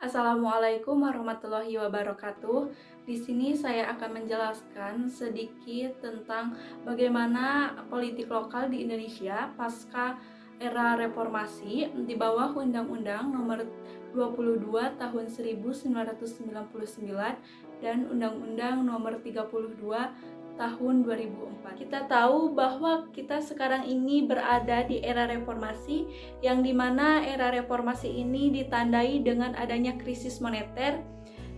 Assalamualaikum warahmatullahi wabarakatuh. Di sini saya akan menjelaskan sedikit tentang bagaimana politik lokal di Indonesia pasca era reformasi di bawah Undang-Undang Nomor 22 Tahun 1999 dan Undang-Undang Nomor 32 Tahun 2004. Kita tahu bahwa kita sekarang ini berada di era reformasi, yang dimana era reformasi ini ditandai dengan adanya krisis moneter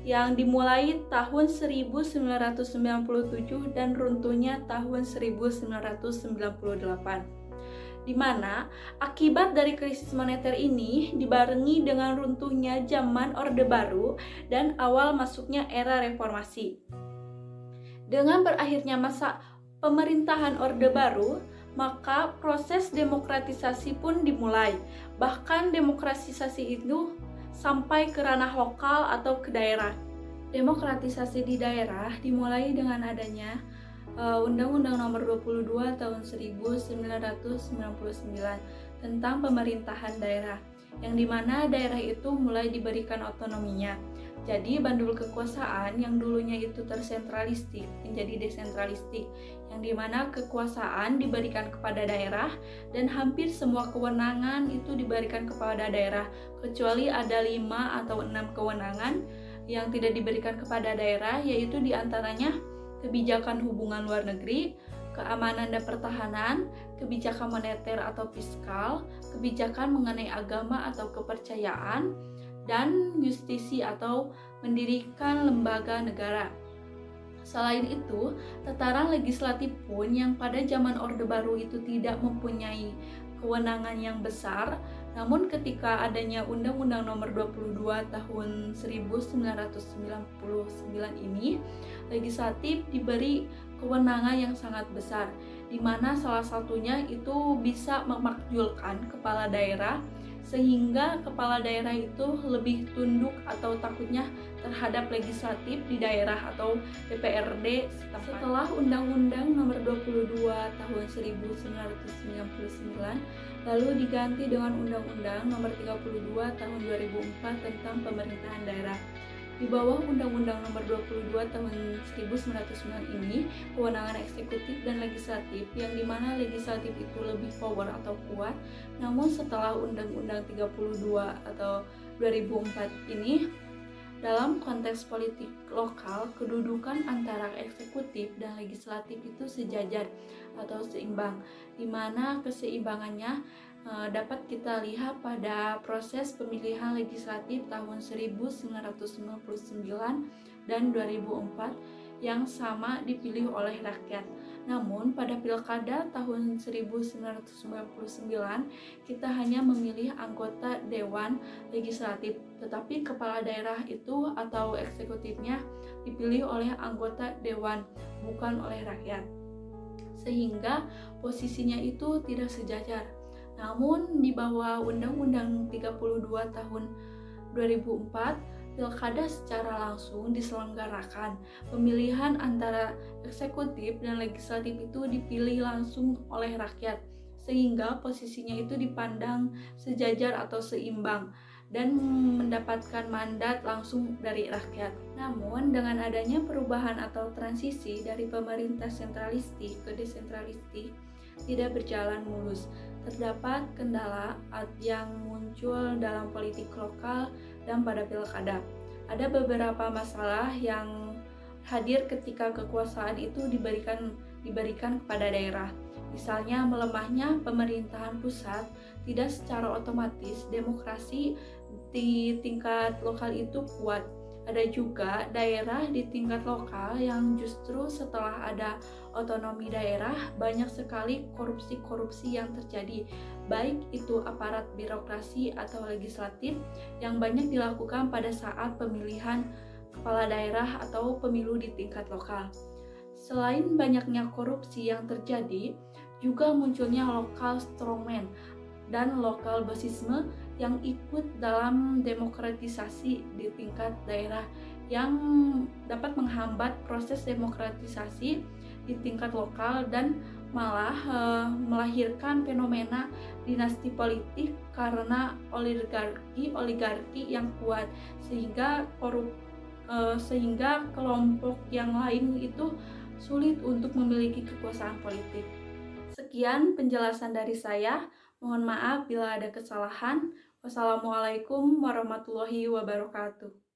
yang dimulai tahun 1997 dan runtuhnya tahun 1998, di mana akibat dari krisis moneter ini dibarengi dengan runtuhnya zaman Orde Baru dan awal masuknya era reformasi. Dengan berakhirnya masa pemerintahan Orde Baru, maka proses demokratisasi pun dimulai. Bahkan demokratisasi itu sampai ke ranah lokal atau ke daerah. Demokratisasi di daerah dimulai dengan adanya Undang-Undang Nomor 22 Tahun 1999 tentang pemerintahan daerah, yang dimana daerah itu mulai diberikan otonominya. Jadi bandul kekuasaan yang dulunya itu tersentralistik menjadi desentralistik, yang dimana kekuasaan diberikan kepada daerah dan hampir semua kewenangan itu diberikan kepada daerah, kecuali ada 5 atau 6 kewenangan yang tidak diberikan kepada daerah, yaitu diantaranya kebijakan hubungan luar negeri, keamanan dan pertahanan, kebijakan moneter atau fiskal, kebijakan mengenai agama atau kepercayaan, dan justisi atau mendirikan lembaga negara. Selain itu, tataran legislatif pun yang pada zaman Orde Baru itu tidak mempunyai kewenangan yang besar, namun ketika adanya Undang-Undang Nomor 22 Tahun 1999 ini, legislatif diberi kewenangan yang sangat besar, di mana salah satunya itu bisa memakzulkan kepala daerah, sehingga kepala daerah itu lebih tunduk atau takutnya terhadap legislatif di daerah atau DPRD setempat. Setelah Undang-Undang Nomor 22 Tahun 1999 lalu diganti dengan Undang-Undang Nomor 32 Tahun 2004 tentang pemerintahan daerah. Di bawah Undang-Undang Nomor 22 Tahun 1999 ini, kewenangan eksekutif dan legislatif, yang dimana legislatif itu lebih power atau kuat. Namun setelah Undang-Undang 32 atau 2004 ini, dalam konteks politik lokal, kedudukan antara eksekutif dan legislatif itu sejajar atau seimbang, di mana keseimbangannya dapat kita lihat pada proses pemilihan legislatif tahun 1999 dan 2004 yang sama dipilih oleh rakyat. Namun pada pilkada tahun 1999 kita hanya memilih anggota dewan legislatif, tetapi kepala daerah itu atau eksekutifnya dipilih oleh anggota dewan, bukan oleh rakyat, sehingga posisinya itu tidak sejajar. Namun di bawah Undang-Undang 32 tahun 2004, pilkada secara langsung diselenggarakan. Pemilihan antara eksekutif dan legislatif itu dipilih langsung oleh rakyat, sehingga posisinya itu dipandang sejajar atau seimbang dan mendapatkan mandat langsung dari rakyat. Namun dengan adanya perubahan atau transisi dari pemerintah sentralistik ke desentralistik tidak berjalan mulus. Terdapat kendala yang muncul dalam politik lokal dan pada pilkada. Ada beberapa masalah yang hadir ketika kekuasaan itu diberikan kepada daerah. Misalnya melemahnya pemerintahan pusat, tidak secara otomatis demokrasi di tingkat lokal itu kuat. Ada juga daerah di tingkat lokal yang justru setelah ada otonomi daerah banyak sekali korupsi-korupsi yang terjadi, baik itu aparat birokrasi atau legislatif, yang banyak dilakukan pada saat pemilihan kepala daerah atau pemilu di tingkat lokal. Selain banyaknya korupsi yang terjadi, juga munculnya lokal strongman dan lokal bossisme yang ikut dalam demokratisasi di tingkat daerah, yang dapat menghambat proses demokratisasi di tingkat lokal dan malah melahirkan fenomena dinasti politik karena oligarki yang kuat, sehingga sehingga kelompok yang lain itu sulit untuk memiliki kekuasaan politik. Sekian penjelasan dari saya. Mohon maaf bila ada kesalahan. Wassalamualaikum warahmatullahi wabarakatuh.